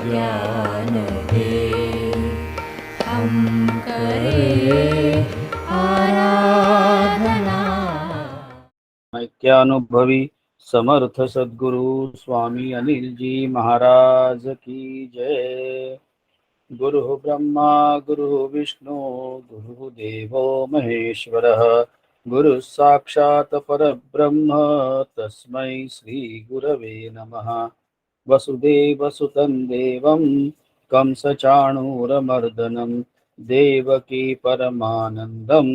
ज्ञान दे, हम करें आराधना। क्या अनुभवी समर्थ सद्गुरु स्वामी अनिल जी महाराज की जय। गुरु ब्रह्मा गुरु विष्णु गुरुदेवो महेश्वरः, गुरु साक्षात् परब्रह्म तस्मै श्री गुरवे नमः। वसुदेवसुतं देवं कंसचाणूरमर्दनं देवकी परमानन्दं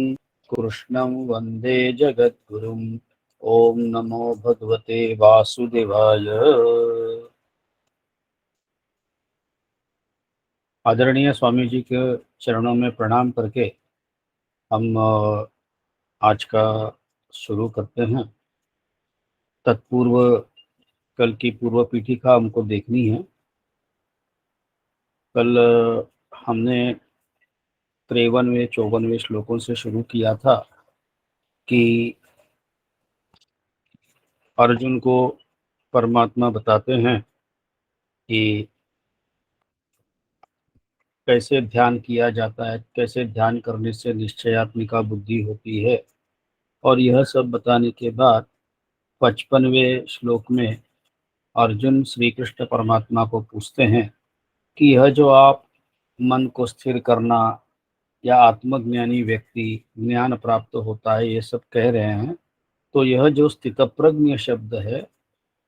कृष्णं वन्दे जगद्गुरुम्। ओम नमो भगवते वासुदेवाय। आदरणीय स्वामी जी के चरणों में प्रणाम करके हम आज का शुरू करते हैं। तत्पूर्व कल की पूर्व पीठिका हमको देखनी है। कल हमने 53वें 54वें श्लोकों से शुरू किया था कि अर्जुन को परमात्मा बताते हैं कि कैसे ध्यान किया जाता है, कैसे ध्यान करने से निश्चयात्मिका बुद्धि होती है। और यह सब बताने के बाद 55वें श्लोक में अर्जुन श्री कृष्ण परमात्मा को पूछते हैं कि यह जो आप मन को स्थिर करना या आत्मज्ञानी व्यक्ति ज्ञान प्राप्त होता है ये सब कह रहे हैं, तो यह जो स्थितप्रज्ञ शब्द है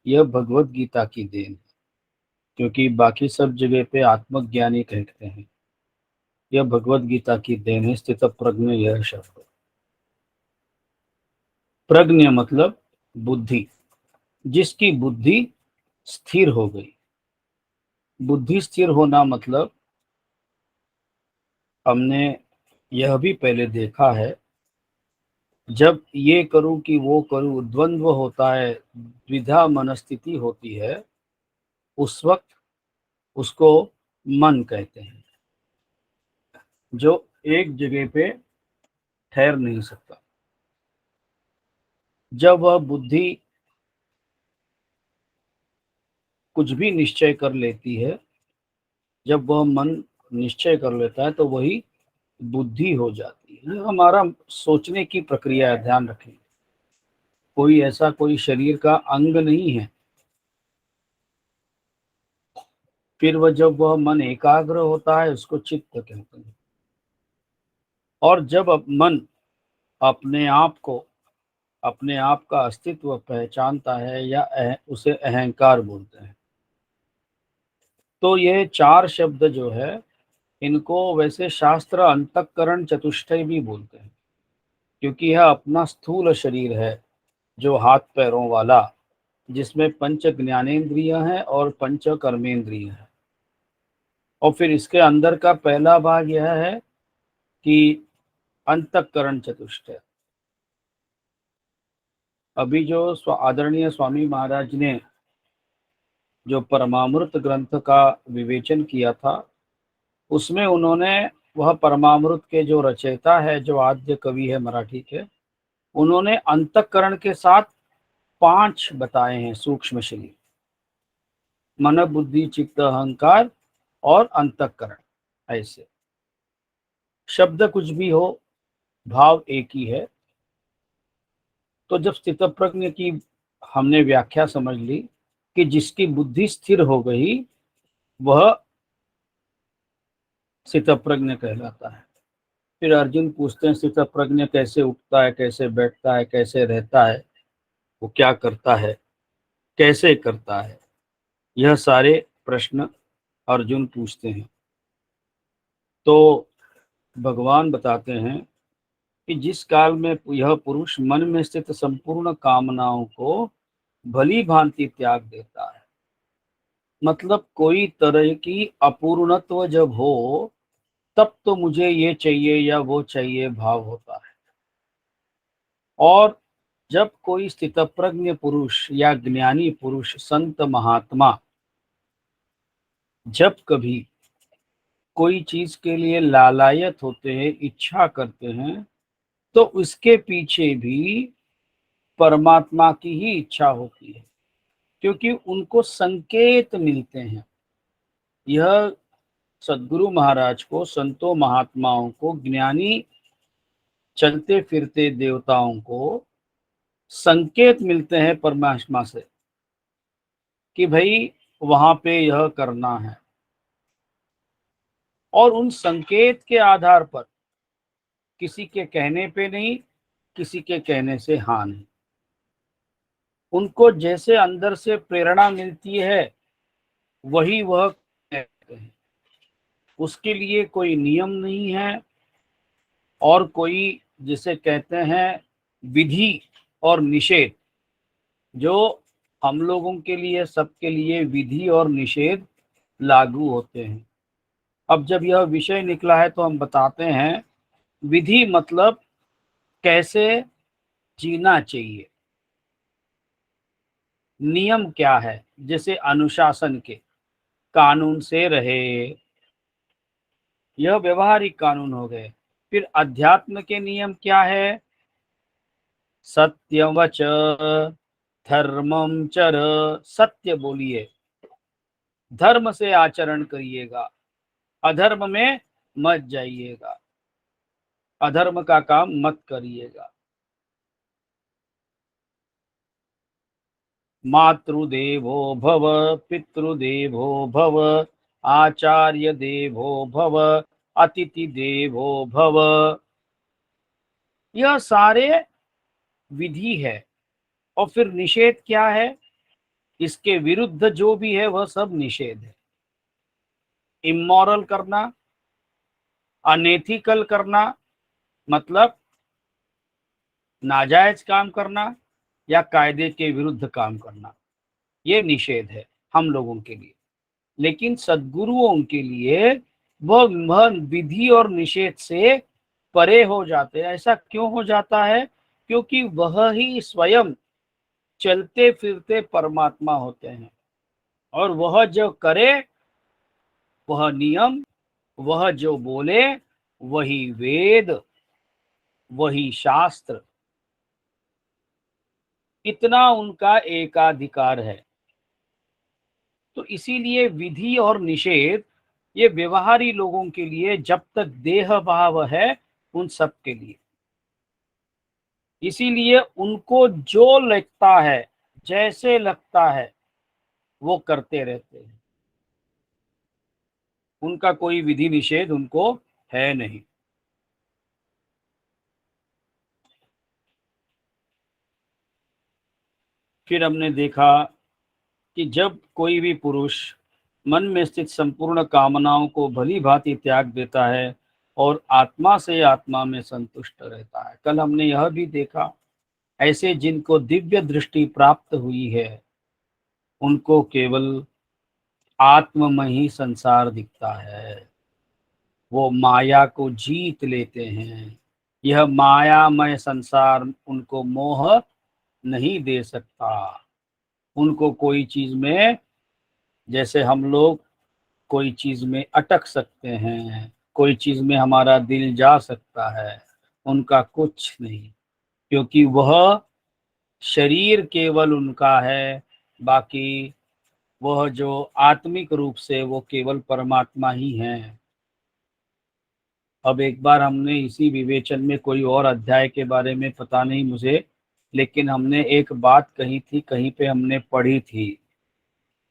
यह भगवत गीता की देन है, क्योंकि बाकी सब जगह पे आत्मज्ञानी कहते हैं। यह भगवत गीता की देन है। स्थितप्रज्ञ यह शब्द, प्रज्ञ मतलब बुद्धि, जिसकी बुद्धि स्थिर हो गई। बुद्धि स्थिर होना मतलब हमने यह भी पहले देखा है, जब ये करूं कि वो करूं द्वंद्व होता है, द्विधा मनस्थिति होती है, उस वक्त उसको मन कहते हैं, जो एक जगह पे ठहर नहीं सकता। जब वह बुद्धि कुछ भी निश्चय कर लेती है, जब वह मन निश्चय कर लेता है तो वही बुद्धि हो जाती है। यह हमारा सोचने की प्रक्रिया है, ध्यान रखें। कोई ऐसा कोई शरीर का अंग नहीं है। फिर वह जब वह मन एकाग्र होता है उसको चित्त कहते हैं। और जब मन अपने आप को, अपने आप का अस्तित्व पहचानता है या उसे अहंकार बोलते हैं। तो ये चार शब्द जो है इनको वैसे शास्त्र अंतःकरण चतुष्टय भी बोलते हैं, क्योंकि यह अपना स्थूल शरीर है जो हाथ पैरों वाला, जिसमें पंच ज्ञानेंद्रिय हैं और पंच कर्मेंद्रिय हैं। और फिर इसके अंदर का पहला भाग यह है कि अंतःकरण चतुष्टय। अभी जो आदरणीय स्वामी महाराज ने जो परमामृत ग्रंथ का विवेचन किया था, उसमें उन्होंने वह परमामृत के जो रचयिता है, जो आद्य कवि है मराठी के, उन्होंने अंतःकरण के साथ 5 बताए हैं सूक्ष्म शरीर: मन बुद्धि चित्त अहंकार और अंतःकरण। ऐसे शब्द कुछ भी हो, भाव एक ही है। तो जब स्थितप्रज्ञ की हमने व्याख्या समझ ली कि जिसकी बुद्धि स्थिर हो गई वह स्थितप्रज्ञ कहलाता है। फिर अर्जुन पूछते हैं स्थितप्रज्ञ कैसे उठता है, कैसे बैठता है, कैसे रहता है, वो क्या करता है, कैसे करता है। यह सारे प्रश्न अर्जुन पूछते हैं। तो भगवान बताते हैं कि जिस काल में यह पुरुष मन में स्थित संपूर्ण कामनाओं को भली भांति त्याग देता है, मतलब कोई तरह की अपूर्णत्व जब हो तब तो मुझे ये चाहिए या वो चाहिए भाव होता है। और जब कोई स्थितप्रज्ञ पुरुष या ज्ञानी पुरुष, संत महात्मा, जब कभी कोई चीज के लिए लालायत होते हैं, इच्छा करते हैं, तो उसके पीछे भी परमात्मा की ही इच्छा होती है, क्योंकि उनको संकेत मिलते हैं। यह सद्गुरु महाराज को, संतों महात्माओं को, ज्ञानी चलते फिरते देवताओं को संकेत मिलते हैं परमात्मा से कि भाई वहां पे यह करना है, और उन संकेत के आधार पर किसी के कहने पे नहीं, किसी के कहने से हाँ नहीं, उनको जैसे अंदर से प्रेरणा मिलती है वही वह कहते हैं। उसके लिए कोई नियम नहीं है और कोई जिसे कहते हैं विधि और निषेध, जो हम लोगों के लिए, सबके लिए विधि और निषेध लागू होते हैं। अब जब यह विषय निकला है तो हम बताते हैं। विधि मतलब कैसे जीना चाहिए, नियम क्या है, जैसे अनुशासन के कानून से रहे, यह व्यवहारिक कानून हो गए। फिर अध्यात्म के नियम क्या है, सत्यवच धर्मम चर, सत्य बोलिए, धर्म से आचरण करिएगा, अधर्म में मत जाइएगा, अधर्म का काम मत करिएगा। मातृदेवो भव, पितृदेवो भव, आचार्य देवो भव, अतिथि देवो भव, यह सारे विधि है। और फिर निषेध क्या है, इसके विरुद्ध जो भी है वह सब निषेध है। इमोरल करना, अनएथिकल करना, मतलब नाजायज काम करना या कायदे के विरुद्ध काम करना, ये निषेध है हम लोगों के लिए। लेकिन सद्गुरुओं के लिए वह विधि और निषेध से परे हो जाते हैं। ऐसा क्यों हो जाता है, क्योंकि वह ही स्वयं चलते फिरते परमात्मा होते हैं, और वह जो करे, वह नियम, वह जो बोले, वही वेद, वही शास्त्र, इतना उनका एकाधिकार है। तो इसीलिए विधि और निषेध ये व्यवहारी लोगों के लिए, जब तक देह भाव है उन सब के लिए, इसीलिए उनको जो लगता है, जैसे लगता है वो करते रहते हैं। उनका कोई विधि निषेध उनको है नहीं। फिर हमने देखा कि जब कोई भी पुरुष मन में स्थित संपूर्ण कामनाओं को भली भांति त्याग देता है और आत्मा से आत्मा में संतुष्ट रहता है। कल हमने यह भी देखा, ऐसे जिनको दिव्य दृष्टि प्राप्त हुई है उनको केवल आत्म में ही संसार दिखता है, वो माया को जीत लेते हैं। यह मायामय संसार उनको मोह नहीं दे सकता। उनको कोई चीज में, जैसे हम लोग कोई चीज में अटक सकते हैं, कोई चीज में हमारा दिल जा सकता है, उनका कुछ नहीं, क्योंकि वह शरीर केवल उनका है, बाकी वह जो आत्मिक रूप से वो केवल परमात्मा ही है। अब एक बार हमने इसी विवेचन में कोई और अध्याय के बारे में, पता नहीं मुझे, लेकिन हमने एक बात कही थी, कहीं पे हमने पढ़ी थी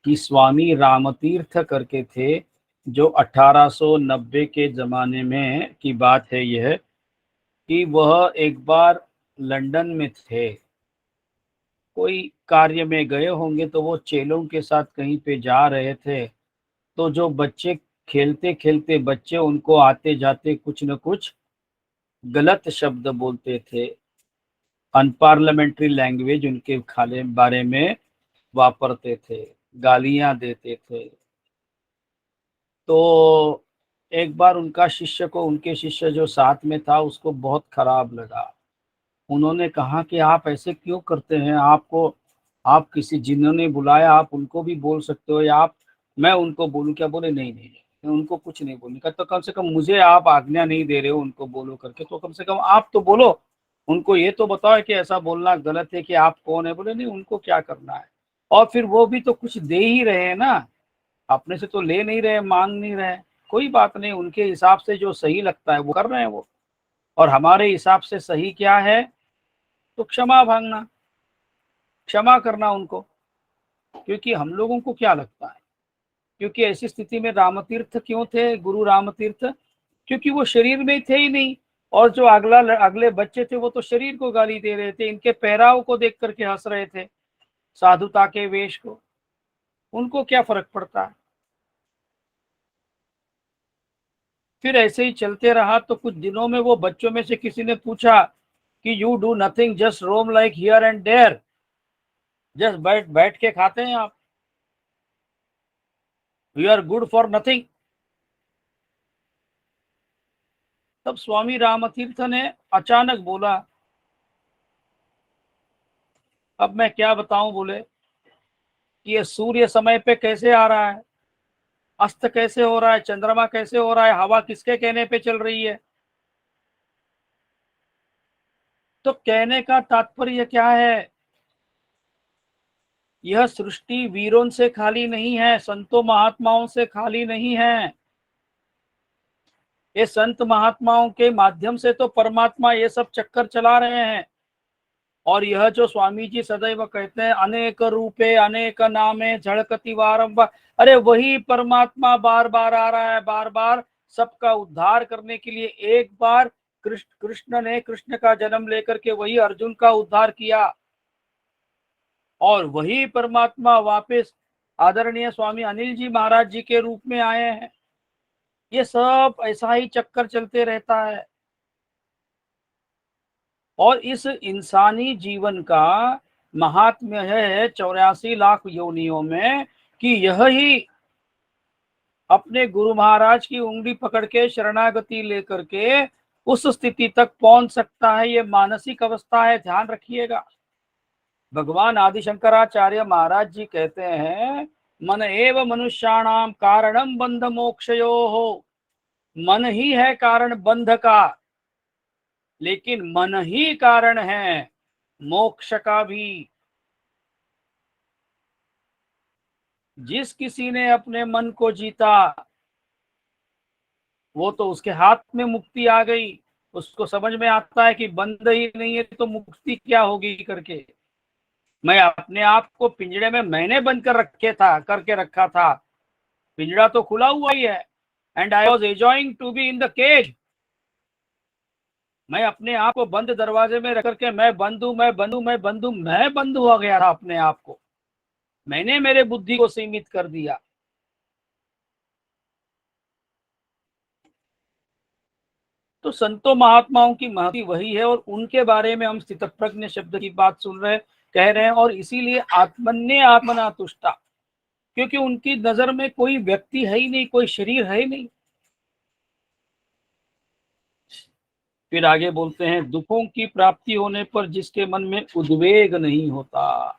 कि स्वामी रामतीर्थ करके थे, जो 1890 के ज़माने में की बात है यह, कि वह एक बार लंदन में थे, कोई कार्य में गए होंगे, तो वो चेलों के साथ कहीं पे जा रहे थे, तो जो बच्चे खेलते खेलते बच्चे उनको आते जाते कुछ न कुछ गलत शब्द बोलते थे, अनपार्लियामेंट्री लैंग्वेज उनके खाले बारे में वापरते थे, गालियां देते थे। तो एक बार उनका शिष्य को, उनके शिष्य जो साथ में था, उसको बहुत खराब लगा। उन्होंने कहा कि आप ऐसे क्यों करते हैं, आपको, आप किसी, जिन्होंने बुलाया आप उनको भी बोल सकते हो, या आप, मैं उनको बोलूं क्या? बोले नहीं नहीं नहीं, मैं उनको कुछ नहीं बोलने का। तो कम से कम मुझे आप आज्ञा नहीं दे रहे हो उनको बोलो करके, तो कम से कम आप तो बोलो, उनको ये तो बताओ कि ऐसा बोलना गलत है, कि आप कौन है? बोले नहीं, उनको क्या करना है। और फिर वो भी तो कुछ दे ही रहे हैं ना, अपने से तो ले नहीं रहे, मांग नहीं रहे, कोई बात नहीं, उनके हिसाब से जो सही लगता है वो कर रहे हैं वो, और हमारे हिसाब से सही क्या है, तो क्षमा मांगना, क्षमा करना उनको। क्योंकि हम लोगों को क्या लगता है, क्योंकि ऐसी स्थिति में रामतीर्थ क्यों थे, गुरु रामतीर्थ, क्योंकि वो शरीर में थे ही नहीं, और जो अगले बच्चे थे वो तो शरीर को गाली दे रहे थे, इनके पहराव को देख करके हंस रहे थे, साधुता के वेश को, उनको क्या फर्क पड़ता है। फिर ऐसे ही चलते रहा, तो कुछ दिनों में वो बच्चों में से किसी ने पूछा कि you do nothing, just roam like here and there, just बैठ बैठ के खाते हैं आप, you are good for nothing. तब स्वामी रामतीर्थ ने अचानक बोला, अब मैं क्या बताऊं, बोले कि ये सूर्य समय पे कैसे आ रहा है, अस्त कैसे हो रहा है, चंद्रमा कैसे हो रहा है, हवा किसके कहने पे चल रही है। तो कहने का तात्पर्य क्या है, यह सृष्टि वीरों से खाली नहीं है, संतों महात्माओं से खाली नहीं है, ये संत महात्माओं के माध्यम से तो परमात्मा ये सब चक्कर चला रहे हैं। और यह जो स्वामी जी सदैव कहते हैं, अनेक रूपे अनेक नामे झड़कती वारंबार, अरे वही परमात्मा बार बार आ रहा है, बार बार सबका उद्धार करने के लिए। एक बार कृष्ण ने कृष्ण का जन्म लेकर के वही अर्जुन का उद्धार किया, और वही परमात्मा वापस आदरणीय स्वामी अनिल जी महाराज जी के रूप में आए हैं। ये सब ऐसा ही चक्कर चलते रहता है। और इस इंसानी जीवन का महात्म्य है 84 लाख योनियों में, कि यह ही अपने गुरु महाराज की उंगली पकड़ के शरणागति लेकर के उस स्थिति तक पहुंच सकता है। ये मानसिक अवस्था है, ध्यान रखिएगा। भगवान आदि शंकराचार्य महाराज जी कहते हैं, मन एव मनुष्याणाम कारणम बंध मोक्षयो हो, मन ही है कारण बंध का, लेकिन मन ही कारण है मोक्ष का भी। जिस किसी ने अपने मन को जीता, वो तो उसके हाथ में मुक्ति आ गई, उसको समझ में आता है कि बंद ही नहीं है तो मुक्ति क्या होगी करके। मैं अपने आप को पिंजड़े में मैंने बंद कर रखे था, करके रखा था, पिंजड़ा तो खुला हुआ ही है, and I was enjoying to be in the cage. मैं अपने आप को बंद दरवाजे में रख करके मैं बंद हूं, मैं बंद हूं, मैं बंद हूं, मैं बंद हुआ गया था अपने आप को, मैंने मेरे बुद्धि को सीमित कर दिया। तो संतों महात्माओं की महती वही है, और उनके बारे में हम स्थितप्रज्ञ शब्द की बात सुन रहे, कह रहे हैं, और इसीलिए आत्मन्य आत्मना तुष्टा, क्योंकि उनकी नजर में कोई व्यक्ति है ही नहीं, कोई शरीर है ही नहीं। फिर आगे बोलते हैं, दुखों की प्राप्ति होने पर जिसके मन में उद्वेग नहीं होता,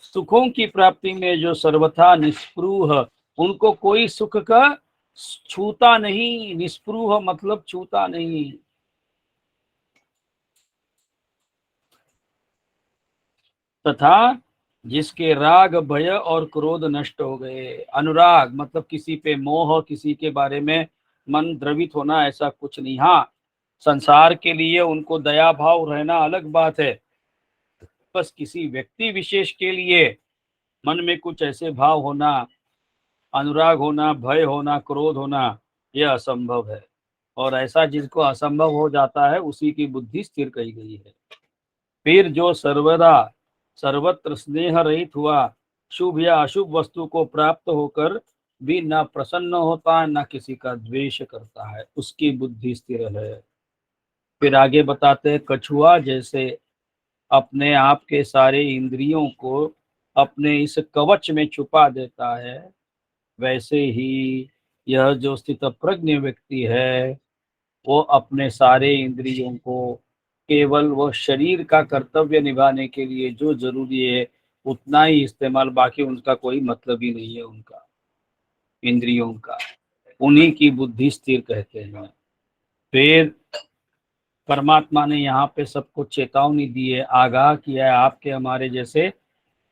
सुखों की प्राप्ति में जो सर्वथा निस्पृह, उनको कोई सुख का छूता नहीं, निस्पृह मतलब छूता नहीं, तथा जिसके राग भय और क्रोध नष्ट हो गए। अनुराग मतलब किसी पे मोह, किसी के बारे में मन द्रवित होना, ऐसा कुछ नहीं। हाँ, संसार के लिए उनको दया भाव रहना अलग बात है, बस किसी व्यक्ति विशेष के लिए मन में कुछ ऐसे भाव होना, अनुराग होना, भय होना, क्रोध होना, यह असंभव है। और ऐसा जिसको असंभव हो जाता है उसी की बुद्धि स्थिर कही गई है। फिर जो सर्वदा सर्वत्र स्नेह रहित हुआ, शुभ या अशुभ वस्तु को प्राप्त होकर भी न प्रसन्न होता है, न किसी का द्वेष करता है, उसकी बुद्धि स्थिर है। फिर आगे बताते हैं, कछुआ जैसे अपने आप के सारे इंद्रियों को अपने इस कवच में छुपा देता है, वैसे ही यह जो स्थित प्रज्ञ व्यक्ति है, वो अपने सारे इंद्रियों को केवल वो शरीर का कर्तव्य निभाने के लिए जो जरूरी है उतना ही इस्तेमाल, बाकी उनका कोई मतलब ही नहीं है उनका, इंद्रियों का, उन्हीं की बुद्धि स्थिर कहते हैं। फिर परमात्मा ने यहाँ पे सबको चेतावनी दी है, आगाह किया है आपके हमारे जैसे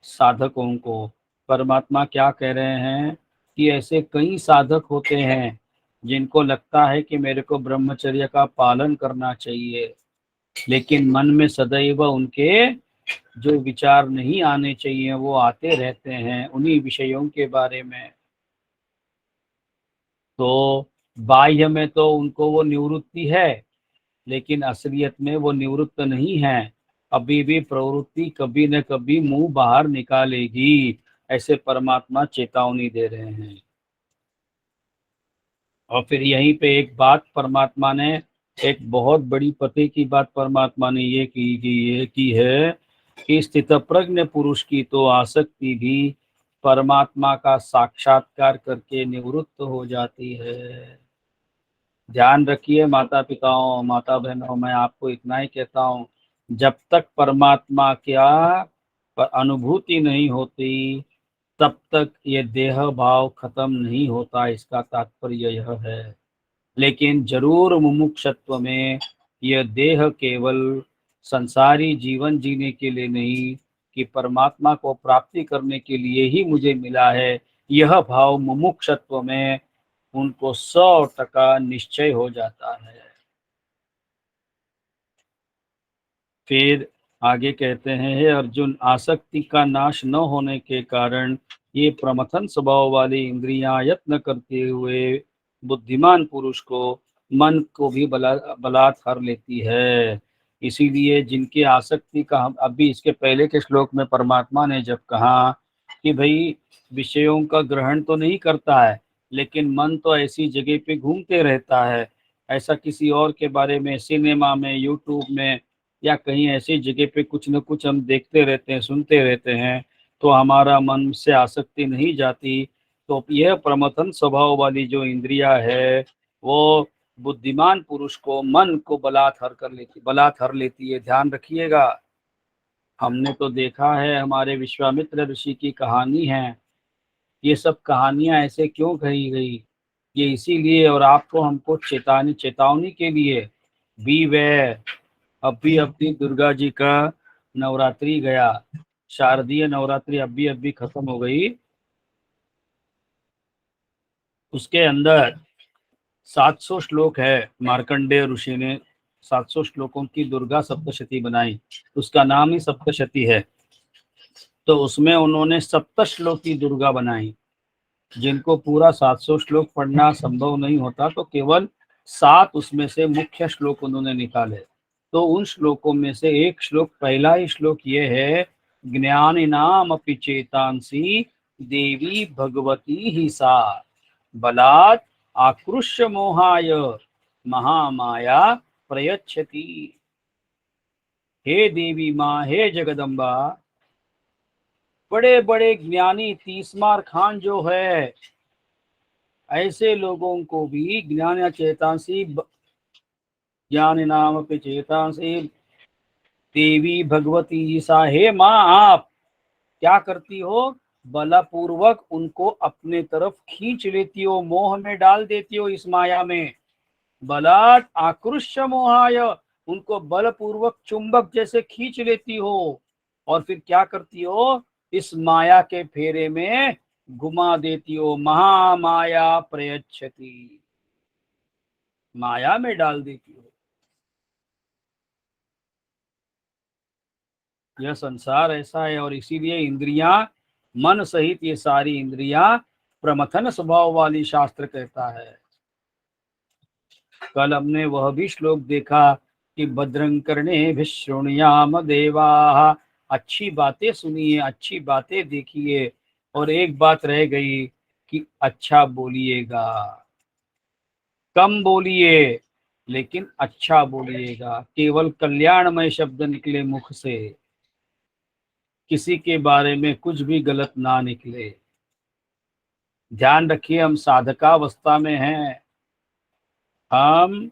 साधकों को, परमात्मा क्या कह रहे हैं कि ऐसे कई साधक होते हैं जिनको लगता है कि मेरे को ब्रह्मचर्य का पालन करना चाहिए, लेकिन मन में सदैव उनके जो विचार नहीं आने चाहिए वो आते रहते हैं उन्हीं विषयों के बारे में। तो बाह्य में तो उनको वो निवृत्ति है, लेकिन असलियत में वो निवृत्त नहीं है, अभी भी प्रवृत्ति कभी न कभी मुंह बाहर निकालेगी, ऐसे परमात्मा चेतावनी दे रहे हैं। और फिर यहीं पे एक बात परमात्मा ने, एक बहुत बड़ी पते की बात परमात्मा ने ये की है कि स्थितप्रज्ञ पुरुष की तो आसक्ति भी परमात्मा का साक्षात्कार करके निवृत्त हो जाती है। ध्यान रखिए माता पिताओं, माता बहनों, मैं आपको इतना ही कहता हूँ, जब तक परमात्मा क्या अनुभूति नहीं होती तब तक ये देह भाव खत्म नहीं होता, इसका तात्पर्य यह है। लेकिन जरूर मुमुक्षत्व में यह देह केवल संसारी जीवन जीने के लिए नहीं कि परमात्मा को प्राप्ति करने के लिए ही मुझे मिला है, यह भाव मुमुक्षत्व में उनको 100% निश्चय हो जाता है। फिर आगे कहते हैं, हे अर्जुन, आसक्ति का नाश न होने के कारण ये प्रमथन स्वभाव वाली इंद्रियां यत्न करते हुए बुद्धिमान पुरुष को, मन को भी बलात् हर लेती है। इसीलिए जिनकी आसक्ति का, हम अभी इसके पहले के श्लोक में परमात्मा ने जब कहा कि भाई विषयों का ग्रहण तो नहीं करता है लेकिन मन तो ऐसी जगह पे घूमते रहता है, ऐसा किसी और के बारे में सिनेमा में, यूट्यूब में या कहीं ऐसी जगह पे कुछ न कुछ हम देखते रहते हैं, सुनते रहते हैं, तो हमारा मन से आसक्ति नहीं जाती। तो यह प्रमथन स्वभाव वाली जो इंद्रिया है वो बुद्धिमान पुरुष को, मन को बलात् हर लेती है। ध्यान रखिएगा, हमने तो देखा है, हमारे विश्वामित्र ऋषि की कहानी है, ये सब कहानियां ऐसे क्यों कही गई, ये इसीलिए, और आपको हमको चेतावनी के लिए बी वे। अभी अभी दुर्गा जी का नवरात्रि गया, शारदीय नवरात्रि अभी खत्म हो गई। उसके अंदर 700 श्लोक है, मार्कंडेय ऋषि ने 700 श्लोकों की दुर्गा सप्तशती बनाई, उसका नाम ही सप्तशती है। तो उसमें उन्होंने सप्तश्लोकी दुर्गा बनाई, जिनको पूरा 700 श्लोक पढ़ना संभव नहीं होता तो केवल 7 उसमें से मुख्य श्लोक उन्होंने निकाले। तो उन श्लोकों में से एक श्लोक, पहला ही श्लोक ये है, ज्ञानिनाम अपि चेतांसी देवी भगवती ही सा बलात् आकृष्य मोहाय महामाया प्रयच्छति। हे देवी माँ, हे जगदम्बा, बड़े बड़े ज्ञानी तीसमार खान जो है, ऐसे लोगों को भी ज्ञान चेतांसी, ज्ञान नाम पे चेतांसी देवी भगवती सा, हे माँ आप क्या करती हो, बलपूर्वक उनको अपने तरफ खींच लेती हो, मोह में डाल देती हो इस माया में। बलात् आकृष्य मोहाय, उनको बलपूर्वक चुंबक जैसे खींच लेती हो, और फिर क्या करती हो, इस माया के फेरे में घुमा देती हो, महामाया प्रयच्छति, माया में डाल देती हो। यह संसार ऐसा है, और इसीलिए इंद्रियां, मन सहित ये सारी इंद्रियां प्रमथन स्वभाव वाली शास्त्र कहता है। कल हमने वह भी श्लोक देखा कि भद्रं कर्णे शृणुयाम देवा, अच्छी बातें सुनिए, अच्छी बातें देखिए, और एक बात रह गई कि अच्छा बोलिएगा, कम बोलिए लेकिन अच्छा बोलिएगा, केवल कल्याणमय शब्द निकले मुख से, किसी के बारे में कुछ भी गलत ना निकले। ध्यान रखिए, हम साधकावस्था में हैं, हम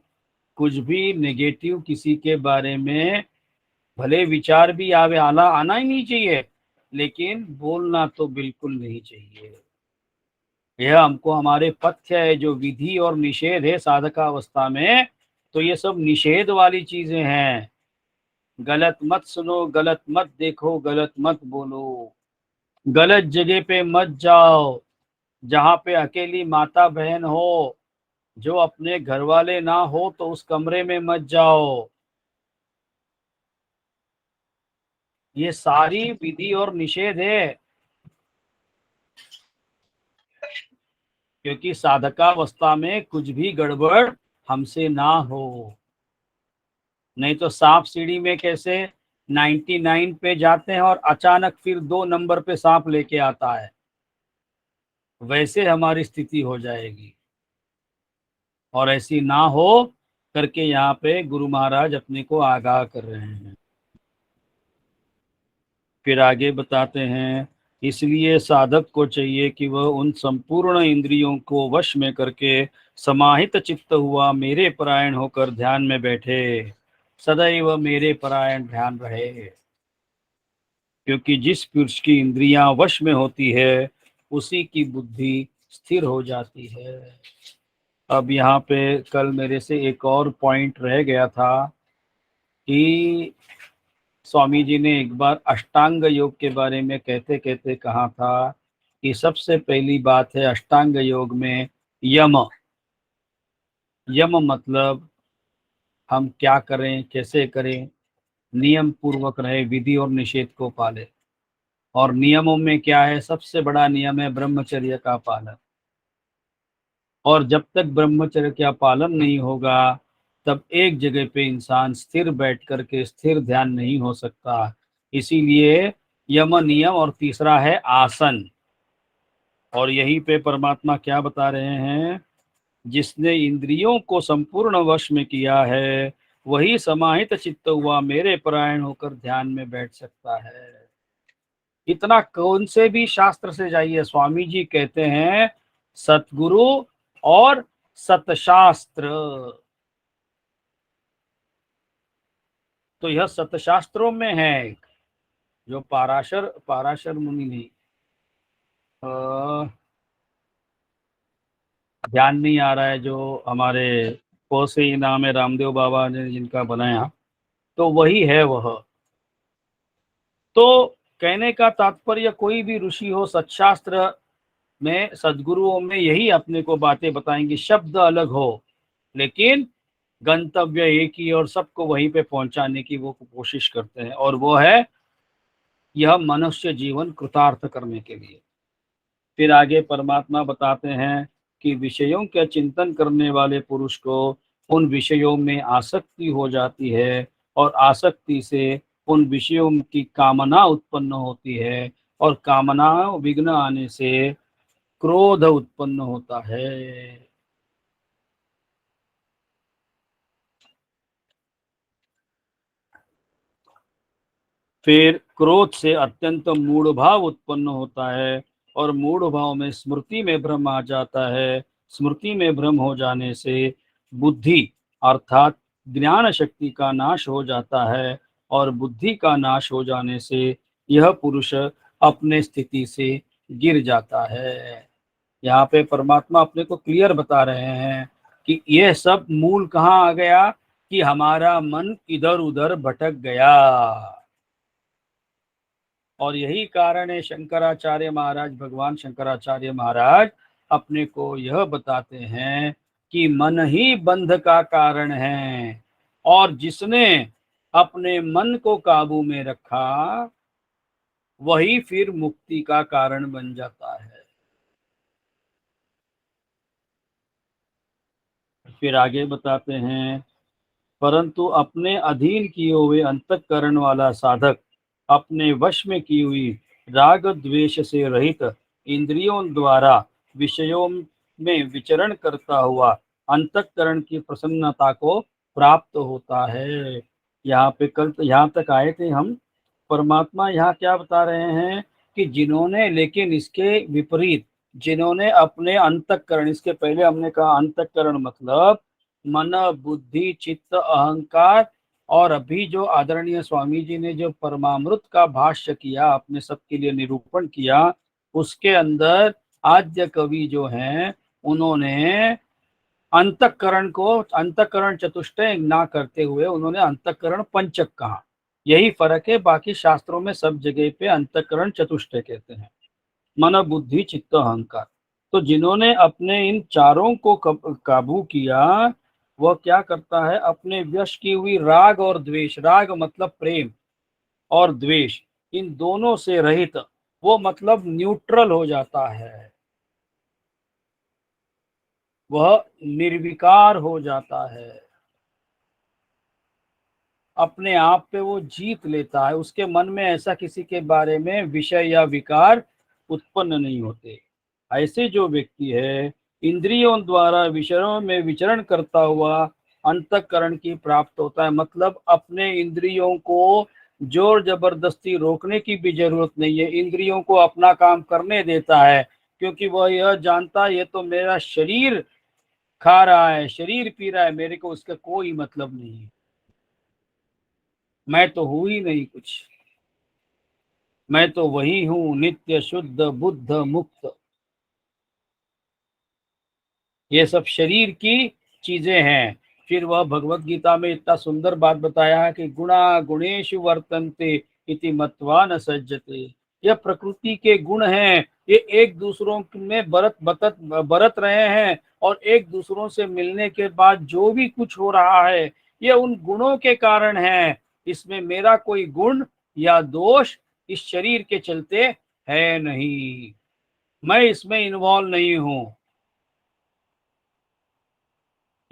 कुछ भी नेगेटिव किसी के बारे में, भले विचार भी आना ही नहीं चाहिए, लेकिन बोलना तो बिल्कुल नहीं चाहिए। यह हमको हमारे पथ्य है, जो विधि और निषेध है साधकावस्था में, तो ये सब निषेध वाली चीजें हैं। गलत मत सुनो, गलत मत देखो, गलत मत बोलो, गलत जगह पे मत जाओ, जहाँ पे अकेली माता बहन हो, जो अपने घर वाले ना हो तो उस कमरे में मत जाओ। ये सारी विधि और निषेध है, क्योंकि साधकावस्था में कुछ भी गड़बड़ हमसे ना हो। नहीं तो सांप सीढ़ी में कैसे 99 पे जाते हैं और अचानक फिर 2 नंबर पे सांप लेके आता है, वैसे हमारी स्थिति हो जाएगी। और ऐसी ना हो करके यहाँ पे गुरु महाराज अपने को आगाह कर रहे हैं। फिर आगे बताते हैं, इसलिए साधक को चाहिए कि वह उन संपूर्ण इंद्रियों को वश में करके समाहित चित्त हुआ मेरे परायण होकर ध्यान में बैठे, सदैव मेरे परायण ध्यान रहे। क्योंकि जिस पुरुष की इंद्रियां वश में होती है उसी की बुद्धि स्थिर हो जाती है। अब यहाँ पे कल मेरे से एक और पॉइंट रह गया था कि स्वामी जी ने एक बार अष्टांग योग के बारे में कहते कहते कहा था कि सबसे पहली बात है अष्टांग योग में यम। यम मतलब हम क्या करें, कैसे करें, नियम पूर्वक रहे, विधि और निषेध को पाले। और नियमों में क्या है, सबसे बड़ा नियम है ब्रह्मचर्य का पालन। और जब तक ब्रह्मचर्य का पालन नहीं होगा तब एक जगह पे इंसान स्थिर बैठ करके स्थिर ध्यान नहीं हो सकता। इसीलिए यम नियम, और तीसरा है आसन। और यहीं पे परमात्मा क्या बता रहे हैं, जिसने इंद्रियों को संपूर्ण वश में किया है वही समाहित चित्त हुआ मेरे परायण होकर ध्यान में बैठ सकता है। इतना कौन से भी शास्त्र से जाइए, स्वामी जी कहते हैं सतगुरु और सतशास्त्र। तो यह सतशास्त्रों में है, जो पाराशर पाराशर मुनि नहीं, ध्यान नहीं आ रहा है, जो हमारे कोसे ही नाम है रामदेव बाबा ने जिनका बनाया, तो वही है वह। तो कहने का तात्पर्य, कोई भी ऋषि हो सतशास्त्र में, सदगुरुओं में यही अपने को बातें बताएंगे, शब्द अलग हो लेकिन गंतव्य एक ही, और सबको वहीं पे पहुंचाने की वो कोशिश करते हैं, और वो है यह मनुष्य जीवन कृतार्थ करने के लिए। फिर आगे परमात्मा बताते हैं कि विषयों के चिंतन करने वाले पुरुष को उन विषयों में आसक्ति हो जाती है, और आसक्ति से उन विषयों की कामना उत्पन्न होती है, और कामना विघ्न आने से क्रोध उत्पन्न होता है। फिर क्रोध से अत्यंत मूढ़ भाव उत्पन्न होता है, और मूढ़ भाव में स्मृति में भ्रम आ जाता है। स्मृति में भ्रम हो जाने से बुद्धि अर्थात ज्ञान शक्ति का नाश हो जाता है, और बुद्धि का नाश हो जाने से यह पुरुष अपने स्थिति से गिर जाता है। यहाँ पे परमात्मा अपने को क्लियर बता रहे हैं कि यह सब मूल कहाँ आ गया, कि हमारा मन इधर उधर भटक गया। और यही कारण है शंकराचार्य महाराज, भगवान शंकराचार्य महाराज अपने को यह बताते हैं कि मन ही बंध का कारण है, और जिसने अपने मन को काबू में रखा वही फिर मुक्ति का कारण बन जाता है। फिर आगे बताते हैं, परंतु अपने अधीन किए हुए अंतःकरण वाला साधक अपने वश में की हुई राग द्वेष से रहित इंद्रियों द्वारा विषयों में विचरण करता हुआ अंतःकरण की प्रसन्नता को प्राप्त होता है। यहाँ पे कल यहाँ तक आए थे हम। परमात्मा यहाँ क्या बता रहे हैं कि जिन्होंने, लेकिन इसके विपरीत, जिन्होंने अपने अंतःकरण, इसके पहले हमने कहा अंतःकरण मतलब मन बुद्धि चित्त अहंकार, और अभी जो आदरणीय स्वामी जी ने जो परमामृत का भाष्य किया, अपने सबके लिए निरूपण किया, उसके अंदर आद्य कवि जो हैं उन्होंने अंतःकरण को अंतःकरण चतुष्टय ना करते हुए उन्होंने अंतःकरण पंचक कहा। यही फर्क है, बाकी शास्त्रों में सब जगह पे अंतःकरण चतुष्टय कहते हैं। मन बुद्धि चित्त अहंकार। तो जिन्होंने अपने इन चारों को काबू किया, वह क्या करता है, अपने वश की हुई राग और द्वेष, राग मतलब प्रेम और द्वेष, इन दोनों से रहित, वो मतलब न्यूट्रल हो जाता है, वह निर्विकार हो जाता है, अपने आप पे वो जीत लेता है, उसके मन में ऐसा किसी के बारे में विषय या विकार उत्पन्न नहीं होते। ऐसे जो व्यक्ति है इंद्रियों द्वारा विषयों में विचरण करता हुआ अंतःकरण की प्राप्त होता है, मतलब अपने इंद्रियों को जोर जबरदस्ती रोकने की भी जरूरत नहीं है, इंद्रियों को अपना काम करने देता है, क्योंकि वह यह जानता है ये तो मेरा शरीर खा रहा है, शरीर पी रहा है, मेरे को उसका कोई मतलब नहीं है, मैं तो हूं ही नहीं कुछ, मैं तो वही हूं नित्य शुद्ध बुद्ध मुक्त। ये सब शरीर की चीजें हैं। फिर वह भगवत गीता में इतना सुंदर बात बताया है कि गुणा गुणेशु वर्तन्ते इति मत्वा न सज्जते। यह प्रकृति के गुण हैं, ये एक दूसरों में बरत रहे हैं, और एक दूसरों से मिलने के बाद जो भी कुछ हो रहा है ये उन गुणों के कारण है, इसमें मेरा कोई गुण या दोष इस शरीर के चलते है नहीं, मैं इसमें इन्वॉल्व नहीं हूं।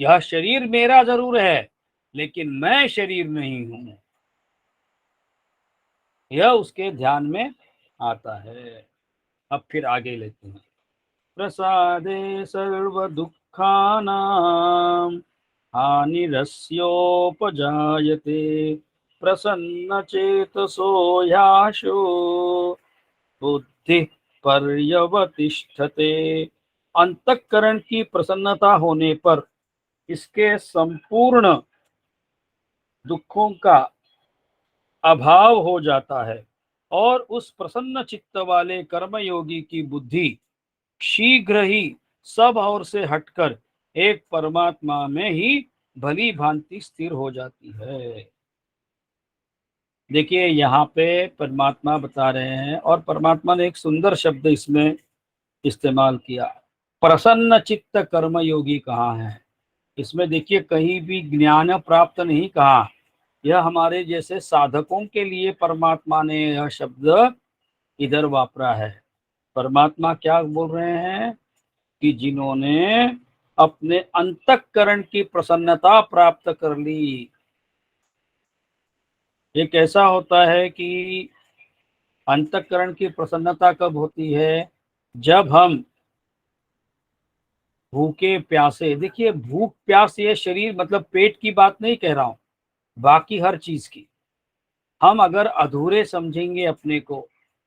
यह शरीर मेरा जरूर है लेकिन मैं शरीर नहीं हूं, यह उसके ध्यान में आता है। अब फिर आगे लेते हैं। प्रसादे सर्व दुखानां हानिरस्योपजायते प्रसन्न चेतसो ह्याशो बुद्धि पर्यवतिष्ठते। अंतःकरण की प्रसन्नता होने पर इसके संपूर्ण दुखों का अभाव हो जाता है, और उस प्रसन्न चित्त वाले कर्मयोगी की बुद्धि शीघ्र ही सब ओर से हटकर एक परमात्मा में ही भली भांति स्थिर हो जाती है। देखिए यहाँ पे परमात्मा बता रहे हैं, और परमात्मा ने एक सुंदर शब्द इसमें इस्तेमाल किया, प्रसन्न चित्त कर्मयोगी कहाँ है। इसमें देखिए कहीं भी ज्ञान प्राप्त नहीं कहा, यह हमारे जैसे साधकों के लिए परमात्मा ने यह शब्द इधर वापरा है। परमात्मा क्या बोल रहे हैं कि जिन्होंने अपने अंतःकरण की प्रसन्नता प्राप्त कर ली। ये कैसा होता है कि अंतःकरण की प्रसन्नता कब होती है, जब हम भूखे प्यासे, देखिए भूख प्यास ये शरीर मतलब पेट की बात नहीं कह रहा हूं, बाकी हर चीज की, हम अगर अधूरे समझेंगे अपने को,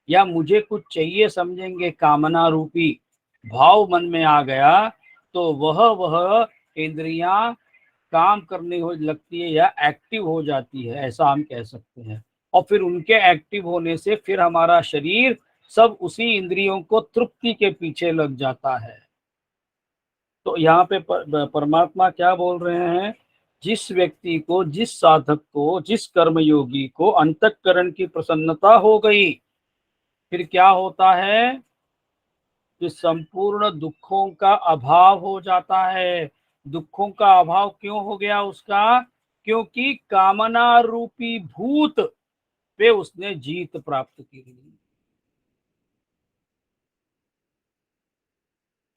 या मुझे कुछ चाहिए समझेंगे, कामना रूपी भाव मन में आ गया, तो वह इंद्रियां काम करने हो लगती है या एक्टिव हो जाती है, ऐसा हम कह सकते हैं। और फिर उनके एक्टिव होने से फिर हमारा शरीर सब उसी इंद्रियों को तृप्ति के पीछे लग जाता है। तो यहाँ पे परमात्मा क्या बोल रहे हैं, जिस व्यक्ति को, जिस साधक को, जिस कर्मयोगी को अंतःकरण की प्रसन्नता हो गई, फिर क्या होता है कि संपूर्ण दुखों का अभाव हो जाता है। दुखों का अभाव क्यों हो गया उसका, क्योंकि कामना रूपी भूत पे उसने जीत प्राप्त की,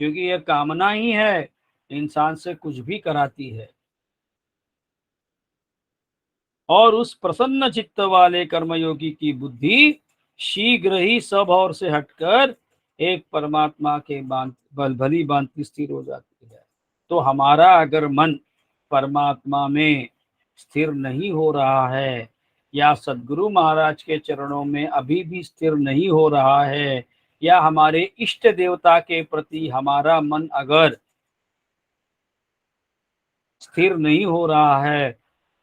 क्योंकि यह कामना ही है इंसान से कुछ भी कराती है। और उस प्रसन्न चित्त वाले कर्मयोगी की बुद्धि शीघ्र ही सब ओर से हटकर एक परमात्मा के भली भांति स्थिर हो जाती है। तो हमारा अगर मन परमात्मा में स्थिर नहीं हो रहा है, या सदगुरु महाराज के चरणों में अभी भी स्थिर नहीं हो रहा है, या हमारे इष्ट देवता के प्रति हमारा मन अगर स्थिर नहीं हो रहा है,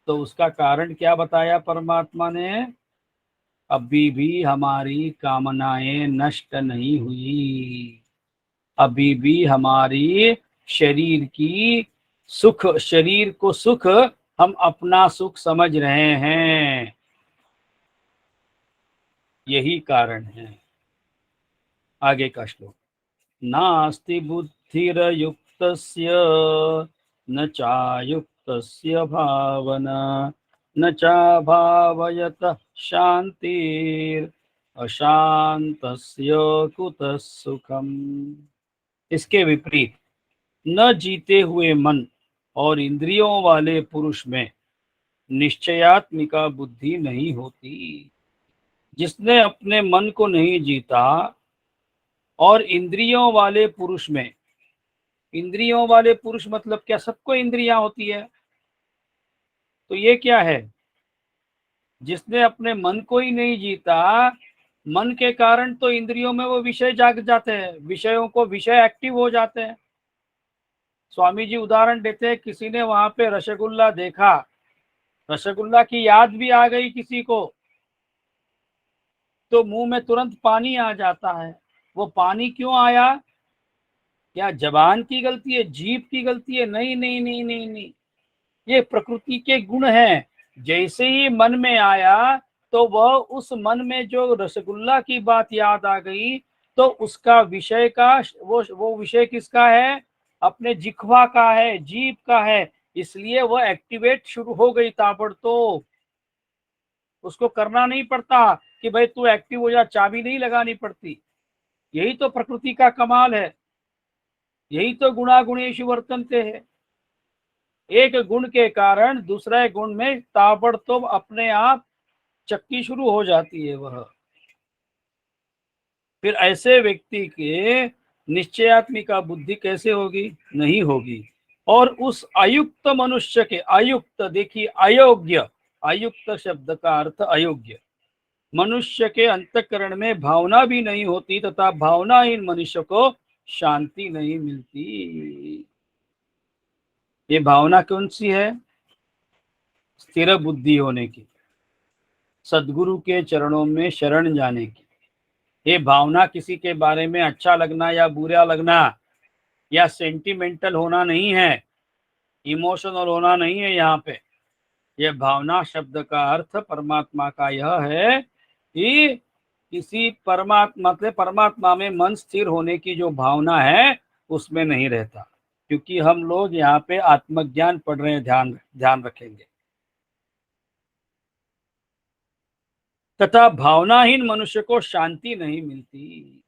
तो उसका कारण क्या बताया परमात्मा ने, अभी भी हमारी कामनाएं नष्ट नहीं हुई, अभी भी हमारी शरीर की सुख, शरीर को सुख हम अपना सुख समझ रहे हैं, यही कारण है। आगे का श्लोक, नास्ति बुद्धिरयुक्तस्य न चायुक्तस्य भावना न चाभावयतः शांतिर् अशांतस्य कुतः सुखम। इसके विपरीत न जीते हुए मन और इंद्रियों वाले पुरुष में निश्चयात्मिका बुद्धि नहीं होती। जिसने अपने मन को नहीं जीता और इंद्रियों वाले पुरुष में, इंद्रियों वाले पुरुष मतलब क्या, सबको इंद्रियां होती है, तो ये क्या है, जिसने अपने मन को ही नहीं जीता, मन के कारण तो इंद्रियों में वो विषय जाग जाते हैं, विषयों को विषय एक्टिव हो जाते हैं। स्वामी जी उदाहरण देते हैं, किसी ने वहां पे रसगुल्ला देखा, रसगुल्ला की याद भी आ गई किसी को, तो मुंह में तुरंत पानी आ जाता है। वो पानी क्यों आया? क्या जबान की गलती है, जीभ की गलती है? नहीं नहीं नहीं नहीं नहीं, ये प्रकृति के गुण हैं। जैसे ही मन में आया तो वह उस मन में जो रसगुल्ला की बात याद आ गई, तो उसका विषय का वो विषय किसका है? अपने जिह्वा का है, जीभ का है, इसलिए वह एक्टिवेट शुरू हो गई ताबड़तोड़। उसको करना नहीं पड़ता कि भाई तू एक्टिव हो जा, चाबी नहीं लगानी पड़ती। यही तो प्रकृति का कमाल है, यही तो गुणागुणेषु वर्तन्ते है। एक गुण के कारण दूसरे गुण में ताबड़तोड़ अपने आप चक्की शुरू हो जाती है वह। फिर ऐसे व्यक्ति के निश्चयात्मिका बुद्धि कैसे होगी? नहीं होगी। और उस अयुक्त मनुष्य के, अयुक्त देखिए अयोग्य, अयुक्त शब्द का अर्थ अयोग्य, मनुष्य के अंतःकरण में भावना भी नहीं होती तथा भावनाहीन मनुष्य को शांति नहीं मिलती। ये भावना कौन सी है? स्थिर बुद्धि होने की, सद्गुरु के चरणों में शरण जाने की। ये भावना किसी के बारे में अच्छा लगना या बुरा लगना या सेंटिमेंटल होना नहीं है, इमोशनल होना नहीं है। यहाँ पे ये भावना शब्द का अर्थ परमात्मा का यह है कि किसी परमात्मा में मन स्थिर होने की जो भावना है उसमें नहीं रहता। क्योंकि हम लोग यहाँ पे आत्मज्ञान पढ़ रहे हैं, ध्यान ध्यान रखेंगे। तथा भावनाहीन मनुष्य को शांति नहीं मिलती।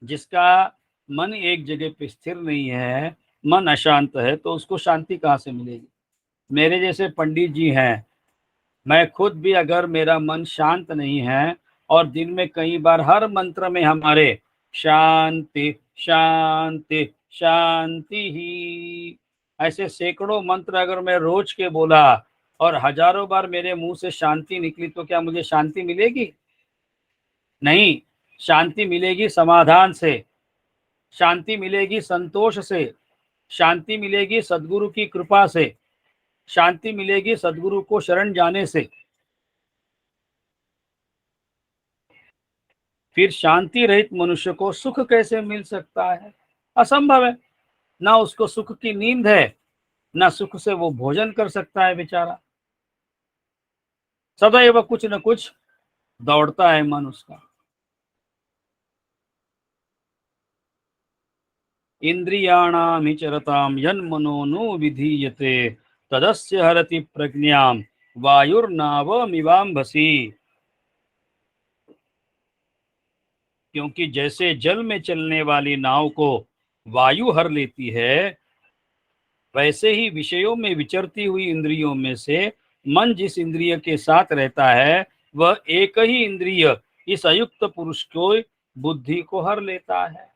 जिसका मन एक जगह पे स्थिर नहीं है, मन अशांत है, तो उसको शांति कहाँ से मिलेगी? मेरे जैसे पंडित जी हैं, मैं खुद भी अगर मेरा मन शांत नहीं है और दिन में कई बार हर मंत्र में हमारे शांति शांति शांति ही ऐसे सैकड़ों मंत्र अगर मैं रोज के बोला और हजारों बार मेरे मुंह से शांति निकली, तो क्या मुझे शांति मिलेगी? नहीं। शांति मिलेगी समाधान से, शांति मिलेगी संतोष से, शांति मिलेगी सद्गुरु की कृपा से, शांति मिलेगी सद्गुरु को शरण जाने से। फिर शांति रहित मनुष्य को सुख कैसे मिल सकता है? असंभव है। ना उसको सुख की नींद है, ना सुख से वो भोजन कर सकता है बेचारा। सदैव कुछ न कुछ दौड़ता है मन उसका। इंद्रियाणाम हि चरताम यन्मनो नु विधीयते तदस्य हरति प्रज्ञाम वायुर्नावमिवाम्भसि। क्योंकि जैसे जल में चलने वाली नाव को वायु हर लेती है, वैसे ही विषयों में विचरती हुई इंद्रियों में से मन जिस इंद्रिय के साथ रहता है वह एक ही इंद्रिय इस अयुक्त पुरुष को बुद्धि को हर लेता है।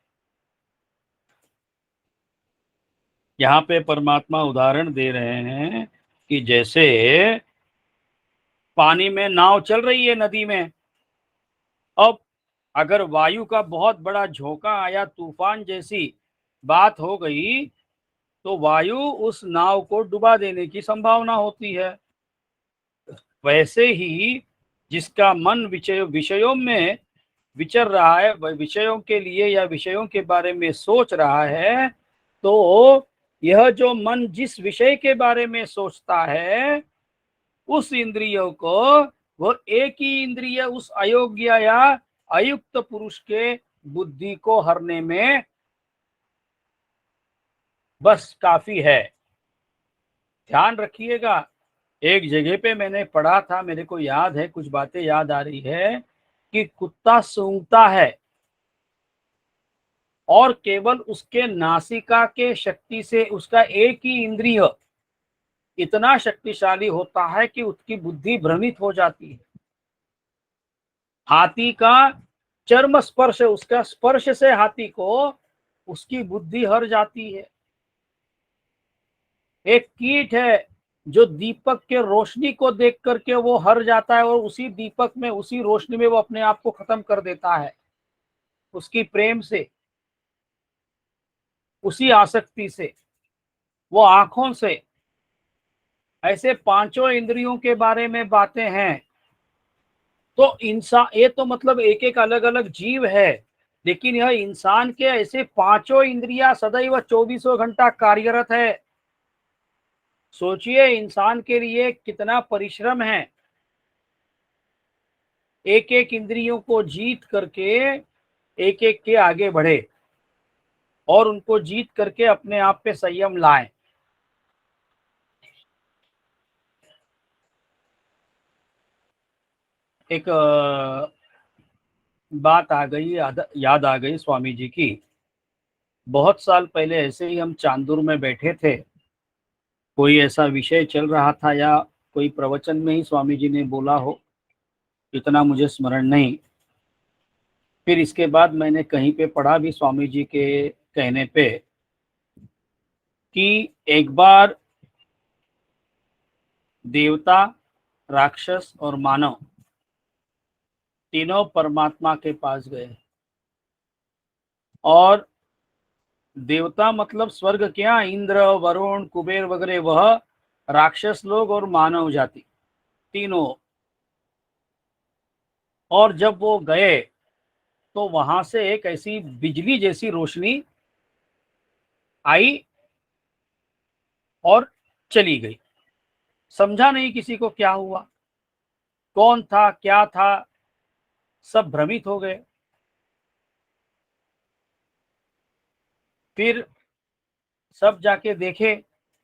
यहाँ पे परमात्मा उदाहरण दे रहे हैं कि जैसे पानी में नाव चल रही है नदी में, अब अगर वायु का बहुत बड़ा झोंका आया, तूफान जैसी बात हो गई, तो वायु उस नाव को डुबा देने की संभावना होती है। वैसे ही जिसका मन विषयों में विचर रहा है, विषयों के लिए या विषयों के बारे में सोच रहा है, तो यह जो मन जिस विषय के बारे में सोचता है उस इंद्रियों को वो एक ही इंद्रिय उस अयोग्य या अयुक्त पुरुष के बुद्धि को हरने में बस काफी है। ध्यान रखिएगा, एक जगह पे मैंने पढ़ा था, मेरे को याद है, कुछ बातें याद आ रही है कि कुत्ता सूंघता है और केवल उसके नासिका के शक्ति से उसका एक ही इंद्रिय इतना शक्तिशाली होता है कि उसकी बुद्धि भ्रमित हो जाती है। हाथी का चर्म स्पर्श, उसका स्पर्श से हाथी को उसकी बुद्धि हर जाती है। एक कीट है जो दीपक के रोशनी को देख करके वो हर जाता है और उसी दीपक में, उसी रोशनी में वो अपने आप को खत्म कर देता है, उसकी प्रेम से, उसी आसक्ति से, वो आंखों से। ऐसे पांचों इंद्रियों के बारे में बातें हैं। तो इंसान, ये तो मतलब एक एक अलग अलग जीव है, लेकिन यह इंसान के ऐसे पांचों इंद्रियां सदैव 24 घंटा कार्यरत है। सोचिए इंसान के लिए कितना परिश्रम है, एक एक इंद्रियों को जीत करके एक एक के आगे बढ़े और उनको जीत करके अपने आप पे संयम लाए। एक बात आ गई, याद आ गई स्वामी जी की। बहुत साल पहले ऐसे ही हम चांदूर में बैठे थे, कोई ऐसा विषय चल रहा था या कोई प्रवचन में ही स्वामी जी ने बोला हो, इतना मुझे स्मरण नहीं। फिर इसके बाद मैंने कहीं पे पढ़ा भी स्वामी जी के कहने पे कि एक बार देवता, राक्षस और मानव तीनों परमात्मा के पास गए। और देवता मतलब स्वर्ग क्या, इंद्र, वरुण, कुबेर वगैरह, वह राक्षस लोग और मानव जाति तीनों। और जब वो गए तो वहां से एक ऐसी बिजली जैसी रोशनी आई और चली गई। समझा नहीं किसी को क्या हुआ, कौन था, क्या था, सब भ्रमित हो गए। फिर सब जाके देखे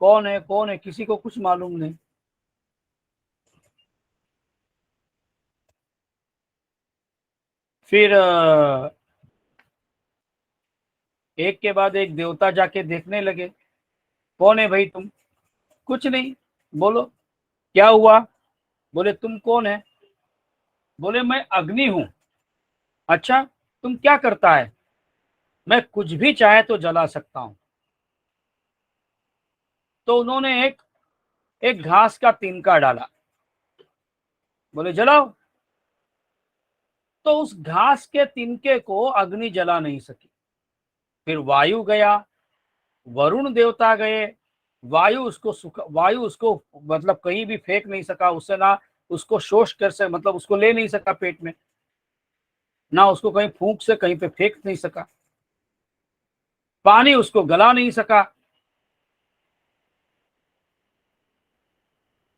कौन है कौन है, किसी को कुछ मालूम नहीं। फिर एक के बाद एक देवता जाके देखने लगे, कौन है भाई तुम? कुछ नहीं। बोलो क्या हुआ? बोले तुम कौन है? बोले मैं अग्नि हूं। अच्छा, तुम क्या करता है? मैं कुछ भी चाहे तो जला सकता हूं। तो उन्होंने एक एक घास का तिनका डाला, बोले जलाओ। तो उस घास के तिनके को अग्नि जला नहीं सकी। फिर वायु गया, वरुण देवता गए, वायु उसको मतलब कहीं भी फेंक नहीं सका, उससे ना उसको शोष कर से मतलब उसको ले नहीं सका पेट में, ना उसको कहीं फूंक से कहीं पे फेंक नहीं सका, पानी उसको गला नहीं सका।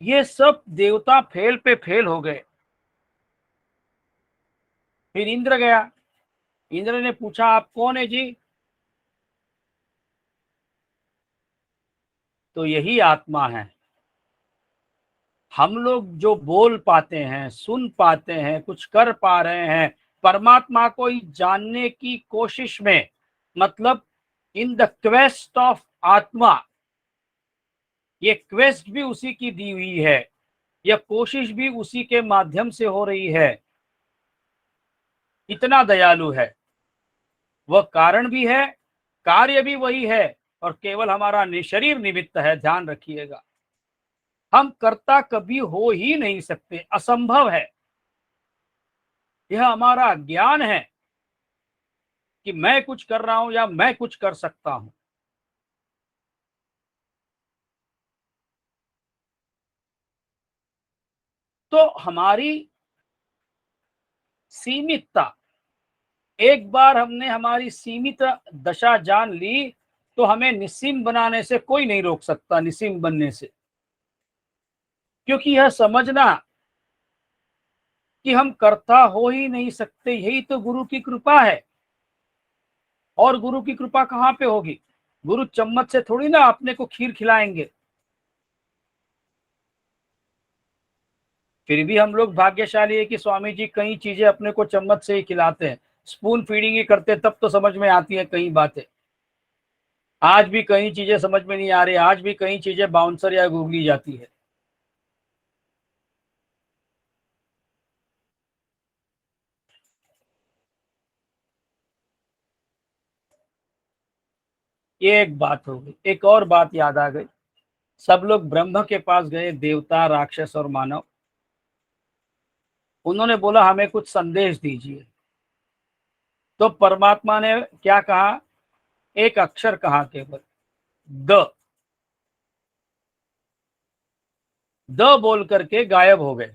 ये सब देवता फेल पे फेल हो गए। फिर इंद्र गया, इंद्र ने पूछा आप कौन है जी? तो यही आत्मा है। हम लोग जो बोल पाते हैं, सुन पाते हैं, कुछ कर पा रहे हैं, परमात्मा को जानने की कोशिश में, मतलब इन द क्वेस्ट ऑफ आत्मा, ये क्वेस्ट भी उसी की दी हुई है, यह कोशिश भी उसी के माध्यम से हो रही है। इतना दयालु है, वह कारण भी है, कार्य भी वही है, और केवल हमारा शरीर निमित्त है। ध्यान रखिएगा, हम कर्ता कभी हो ही नहीं सकते, असंभव है। यह हमारा ज्ञान है कि मैं कुछ कर रहा हूं या मैं कुछ कर सकता हूं। तो हमारी सीमितता, एक बार हमने हमारी सीमित दशा जान ली तो हमें निस्सीम बनाने से कोई नहीं रोक सकता, निस्सीम बनने से। क्योंकि यह समझना कि हम कर्ता हो ही नहीं सकते, यही तो गुरु की कृपा है। और गुरु की कृपा कहाँ पे होगी? गुरु चम्मच से थोड़ी ना अपने को खीर खिलाएंगे। फिर भी हम लोग भाग्यशाली है कि स्वामी जी कई चीजें अपने को चम्मच से ही खिलाते हैं, स्पून फीडिंग ही करते, तब तो समझ में आती है कई बातें। आज भी कई चीजें समझ में नहीं आ रही, आज भी कई चीजें बाउंसर या गूगली जाती है। ये एक बात हो गई। एक और बात याद आ गई। सब लोग ब्रह्म के पास गए, देवता, राक्षस और मानव। उन्होंने बोला हमें कुछ संदेश दीजिए। तो परमात्मा ने क्या कहा? एक अक्षर कहा केवल, द। द बोल करके गायब हो गए।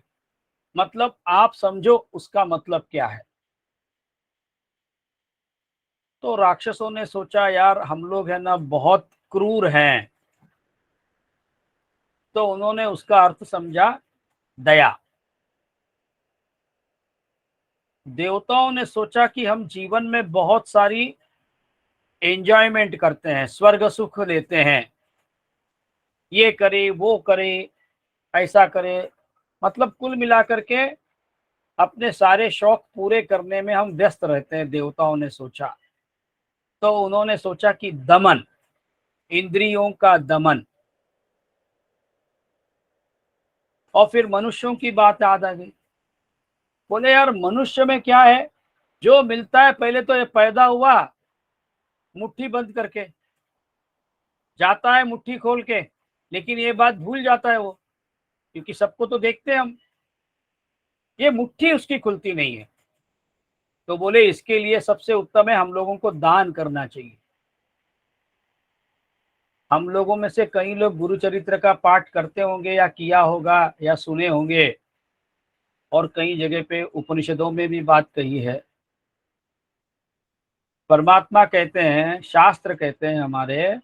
मतलब आप समझो उसका मतलब क्या है। तो राक्षसों ने सोचा यार हम लोग है ना बहुत क्रूर हैं, तो उन्होंने उसका अर्थ समझा दया। देवताओं ने सोचा कि हम जीवन में बहुत सारी एंजॉयमेंट करते हैं, स्वर्ग सुख लेते हैं, ये करे वो करे, ऐसा करे, मतलब कुल मिलाकर के अपने सारे शौक पूरे करने में हम व्यस्त रहते हैं, देवताओं ने सोचा। तो उन्होंने सोचा कि दमन, इंद्रियों का दमन। और फिर मनुष्यों की बात याद आ गई। बोले यार मनुष्य में क्या है, जो मिलता है पहले तो ये पैदा हुआ मुट्ठी बंद करके, जाता है मुट्ठी खोल के, लेकिन ये बात भूल जाता है वो, क्योंकि सबको तो देखते हैं हम, ये मुट्ठी उसकी खुलती नहीं है। तो बोले इसके लिए सबसे उत्तम है हम लोगों को दान करना चाहिए। हम लोगों में से कई लोग गुरु चरित्र का पाठ करते होंगे या किया होगा या सुने होंगे, और कई जगह पे उपनिषदों में भी बात कही है। परमात्मा कहते हैं, शास्त्र कहते हैं हमारे,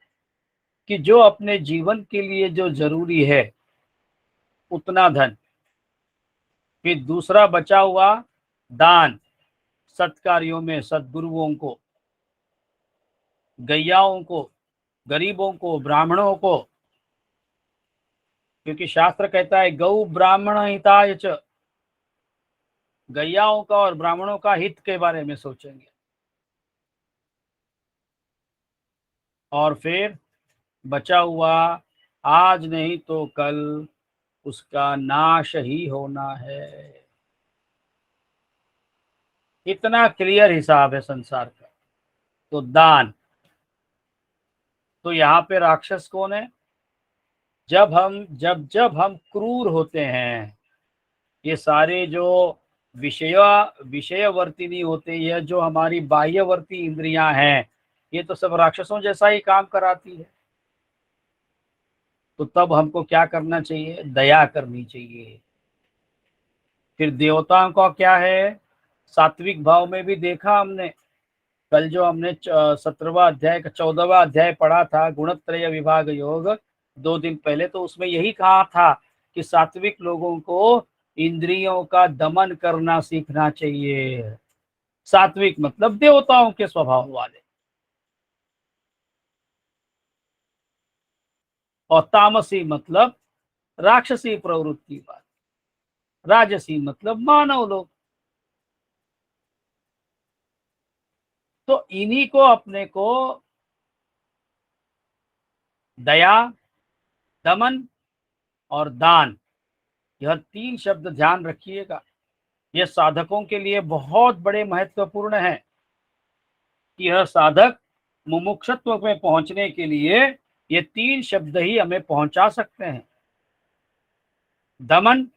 कि जो अपने जीवन के लिए जो जरूरी है उतना धन, फिर दूसरा बचा हुआ दान, सत्कार्यों में सद्गुरुओं को, गैयाओं को, गरीबों को, ब्राह्मणों को। क्योंकि शास्त्र कहता है गौ ब्राह्मण हिताय च, गैयाओं का और ब्राह्मणों का हित के बारे में सोचेंगे। और फिर बचा हुआ आज नहीं तो कल उसका नाश ही होना है। इतना क्लियर हिसाब है संसार का। तो दान। तो यहाँ पे राक्षस कौन है? जब हम क्रूर होते हैं, ये सारे जो विषय विषयवर्तिनी होते हैं, जो हमारी बाह्यवर्ती इंद्रियां हैं, ये तो सब राक्षसों जैसा ही काम कराती है। तो तब हमको क्या करना चाहिए? दया करनी चाहिए। फिर देवताओं का क्या है? सात्विक भाव में भी देखा हमने, कल जो हमने 17वां अध्याय का 14वां अध्याय पढ़ा था, गुणत्रय विभाग योग, 2 दिन पहले, तो उसमें यही कहा था कि सात्विक लोगों को इंद्रियों का दमन करना सीखना चाहिए। सात्विक मतलब देवताओं के स्वभाव वाले, और तामसी मतलब राक्षसी प्रवृत्ति वाले, राजसी मतलब मानव लोग। तो इन्हीं को अपने को दया, दमन और दान, यह 3 शब्द ध्यान रखिएगा। यह साधकों के लिए बहुत बड़े महत्वपूर्ण है कि यह साधक मुमुक्षत्व में पहुंचने के लिए ये 3 शब्द ही हमें पहुंचा सकते हैं, दमन,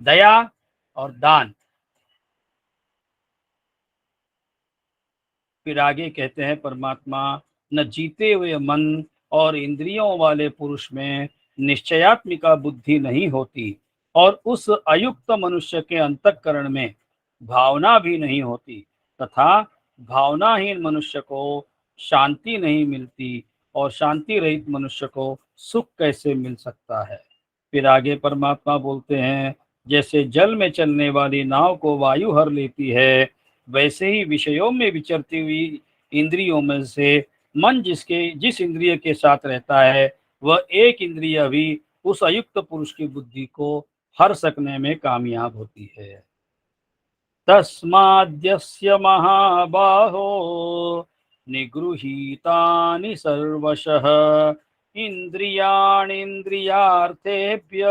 दया और दान। फिर आगे कहते हैं परमात्मा, न जीते हुए मन और इंद्रियों वाले पुरुष में निश्चयात्मिका बुद्धि नहीं होती, और उस अयुक्त मनुष्य के अंतःकरण में भावना भी नहीं होती, तथा भावनाहीन मनुष्य को शांति नहीं मिलती, और शांति रहित मनुष्य को सुख कैसे मिल सकता है। फिर आगे परमात्मा बोलते हैं, जैसे जल में चलने वाली नाव को वायु हर लेती है, वैसे ही विषयों में विचरती हुई इंद्रियों में से मन जिस इंद्रिय के साथ रहता है, वह एक इंद्रिय भी उस अयुक्त पुरुष की बुद्धि को हर सकने में कामयाब होती है। तस्माद्यस्य महाबाहो निगृहीतानि सर्वशः इंद्रियाणीन्द्रियार्थेभ्य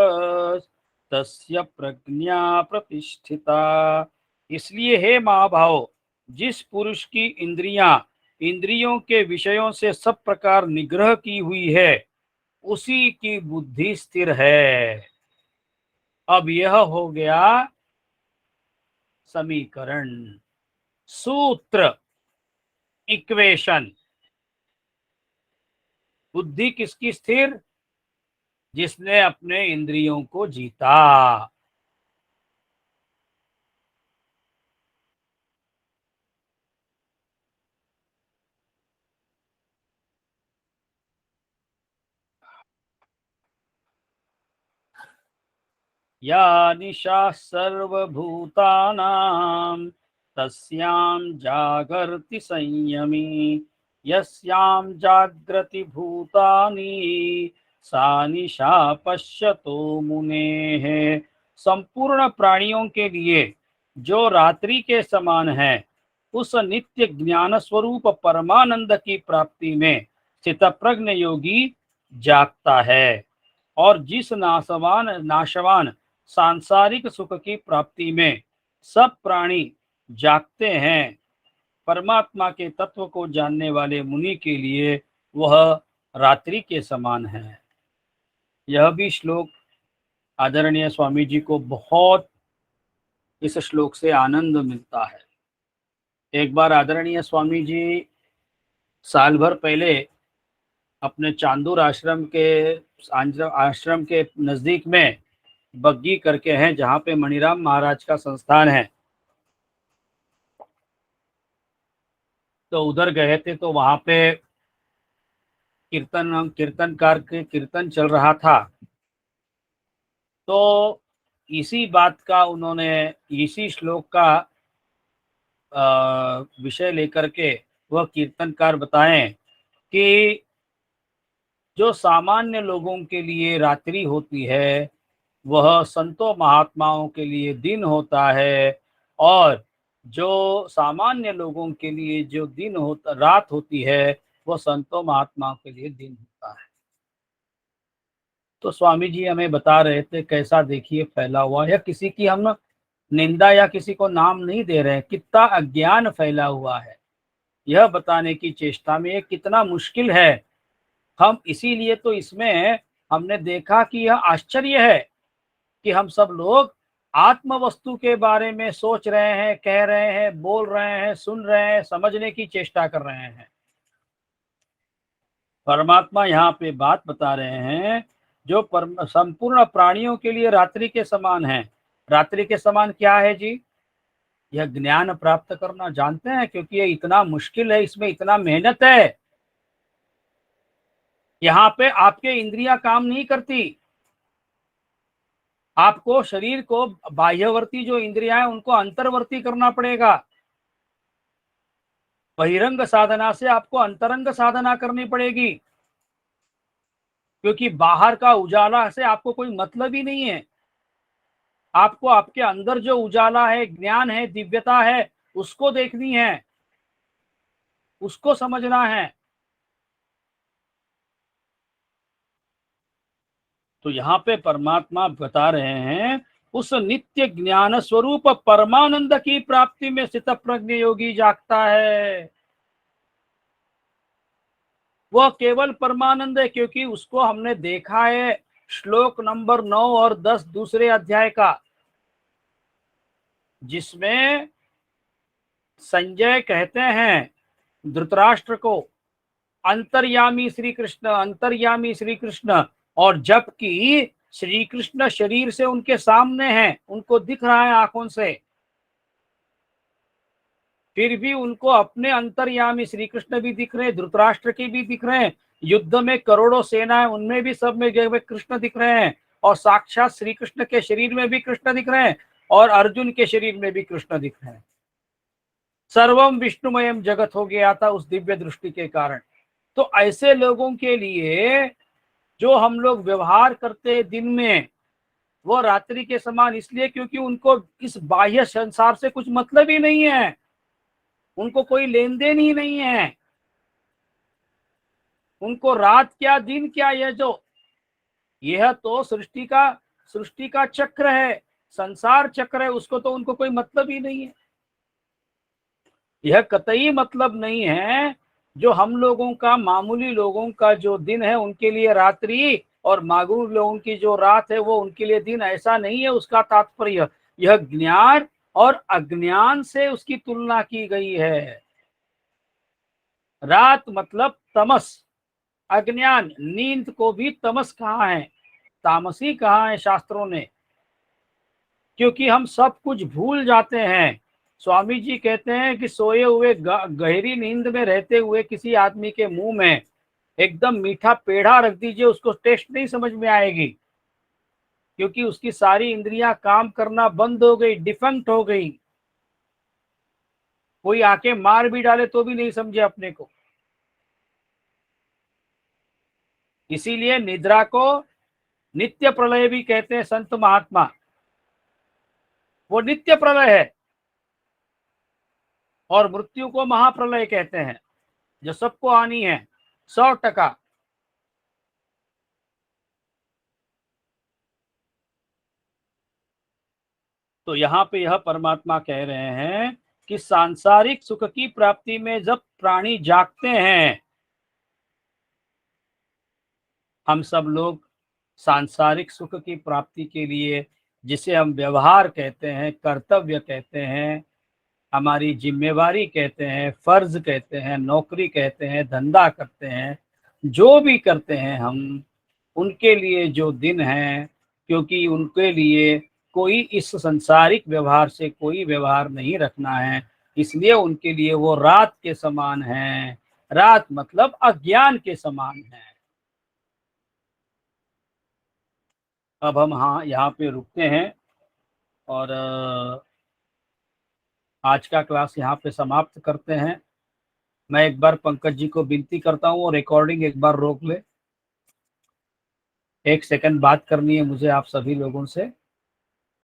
तस्य प्रज्ञा प्रतिष्ठिता। इसलिए हे महाभाव, जिस पुरुष की इंद्रियों के विषयों से सब प्रकार निग्रह की हुई है, उसी की बुद्धि स्थिर है। अब यह हो गया समीकरण, सूत्र, इक्वेशन। बुद्धि किसकी स्थिर? जिसने अपने इंद्रियों को जीता। या निशा सर्वभूतानां तस्यां जागर्ति संयमी, यस्यां जाग्रति भूतानि सा निशा पश्यतो मुनेः। संपूर्ण प्राणियों के लिए जो रात्रि के समान है, उस नित्य ज्ञान स्वरूप परमानंद की प्राप्ति में स्थितप्रज्ञ योगी जागता है। और जिस नाशवान सांसारिक सुख की प्राप्ति में सब प्राणी जागते हैं, परमात्मा के तत्व को जानने वाले मुनि के लिए वह रात्रि के समान है। यह भी श्लोक आदरणीय स्वामी जी को बहुत इस श्लोक से आनंद मिलता है। एक बार आदरणीय स्वामी जी साल भर पहले अपने चांदूर आश्रम के नजदीक में बग्गी करके हैं, जहाँ पे मणिराम महाराज का संस्थान है, तो उधर गए थे। तो वहाँ पे कीर्तनकार के कीर्तन चल रहा था। तो इसी बात का उन्होंने, इसी श्लोक का विषय लेकर के वह कीर्तनकार बताएं कि जो सामान्य लोगों के लिए रात्रि होती है, वह संतों महात्माओं के लिए दिन होता है, और जो सामान्य लोगों के लिए जो रात होती है, वह संतों महात्माओं के लिए दिन होता है। तो स्वामी जी हमें बता रहे थे, कैसा देखिए फैला हुआ है। किसी की हम निंदा या किसी को नाम नहीं दे रहे हैं, कितना अज्ञान फैला हुआ है यह बताने की चेष्टा में ये कितना मुश्किल है। हम इसीलिए तो इसमें हमने देखा कि यह आश्चर्य है कि हम सब लोग आत्म वस्तु के बारे में सोच रहे हैं, कह रहे हैं, बोल रहे हैं, सुन रहे हैं, समझने की चेष्टा कर रहे हैं। परमात्मा यहाँ पे बात बता रहे हैं, जो संपूर्ण प्राणियों के लिए रात्रि के समान है। रात्रि के समान क्या है जी? यह ज्ञान प्राप्त करना। जानते हैं, क्योंकि ये इतना मुश्किल है, इसमें इतना मेहनत है। यहाँ पे आपके इंद्रियां काम नहीं करती। आपको शरीर को बाह्यवर्ती जो इंद्रियां हैं उनको अंतर्वर्ती करना पड़ेगा। बहिरंग साधना से आपको अंतरंग साधना करनी पड़ेगी, क्योंकि बाहर का उजाला से आपको कोई मतलब ही नहीं है। आपको आपके अंदर जो उजाला है, ज्ञान है, दिव्यता है, उसको देखनी है, उसको समझना है। तो यहाँ पे परमात्मा बता रहे हैं, उस नित्य ज्ञान स्वरूप परमानंद की प्राप्ति में स्थित प्रज्ञ योगी जागता है। वह केवल परमानंद है, क्योंकि उसको हमने देखा है श्लोक नंबर 9 और 10 दूसरे अध्याय का, जिसमें संजय कहते हैं धृतराष्ट्र को, अंतर्यामी श्री कृष्ण, अंतर्यामी श्री कृष्ण। और जबकि श्री कृष्ण शरीर से उनके सामने हैं, उनको दिख रहा है आंखों से, फिर भी उनको अपने अंतर्यामी श्री कृष्ण भी दिख रहे हैं, धृतराष्ट्र के भी दिख रहे हैं, युद्ध में करोड़ों सेना है उनमें भी सब में कृष्ण दिख रहे हैं, और साक्षात श्री कृष्ण के शरीर में भी कृष्ण दिख रहे हैं और अर्जुन के शरीर में भी कृष्ण दिख रहे हैं। सर्वम विष्णुमयम जगत हो गया था उस दिव्य दृष्टि के कारण। तो ऐसे लोगों के लिए जो हम लोग व्यवहार करते हैं दिन में, वो रात्रि के समान, इसलिए क्योंकि उनको इस बाह्य संसार से कुछ मतलब ही नहीं है, उनको कोई लेन देन ही नहीं है। उनको रात क्या दिन क्या, यह तो सृष्टि का चक्र है, संसार चक्र है, उसको तो उनको कोई मतलब ही नहीं है। यह कतई मतलब नहीं है। जो हम लोगों का, मामूली लोगों का जो दिन है उनके लिए रात्रि, और मागुर लोगों की जो रात है वो उनके लिए दिन, ऐसा नहीं है उसका तात्पर्य। यह ज्ञान और अज्ञान से उसकी तुलना की गई है। रात मतलब तमस, अज्ञान, नींद को भी तमस कहा है, तामसी कहा है शास्त्रों ने, क्योंकि हम सब कुछ भूल जाते हैं। स्वामी जी कहते हैं कि सोए हुए गहरी नींद में रहते हुए किसी आदमी के मुंह में एकदम मीठा पेड़ा रख दीजिए, उसको टेस्ट नहीं समझ में आएगी, क्योंकि उसकी सारी इंद्रियां काम करना बंद हो गई, डिफंक्ट हो गई। कोई आके मार भी डाले तो भी नहीं समझे अपने को। इसीलिए निद्रा को नित्य प्रलय भी कहते हैं संत महात्मा। वो नित्य प्रलय है। और मृत्यु को महाप्रलय कहते हैं, जो सबको आनी है 100%। तो यहाँ पे यह परमात्मा कह रहे हैं कि सांसारिक सुख की प्राप्ति में जब प्राणी जागते हैं, हम सब लोग सांसारिक सुख की प्राप्ति के लिए, जिसे हम व्यवहार कहते हैं, कर्तव्य कहते हैं, हमारी जिम्मेवारी कहते हैं, फर्ज कहते हैं, नौकरी कहते हैं, धंधा करते हैं, जो भी करते हैं हम, उनके लिए जो दिन है, क्योंकि उनके लिए कोई इस संसारिक व्यवहार से कोई व्यवहार नहीं रखना है, इसलिए उनके लिए वो रात के समान है। रात मतलब अज्ञान के समान है। अब हम यहाँ पे रुकते हैं और आज का क्लास यहाँ पे समाप्त करते हैं। मैं एक बार पंकज जी को विनती करता हूँ और रिकॉर्डिंग एक बार रोक ले। 1 सेकंड बात करनी है मुझे आप सभी लोगों से।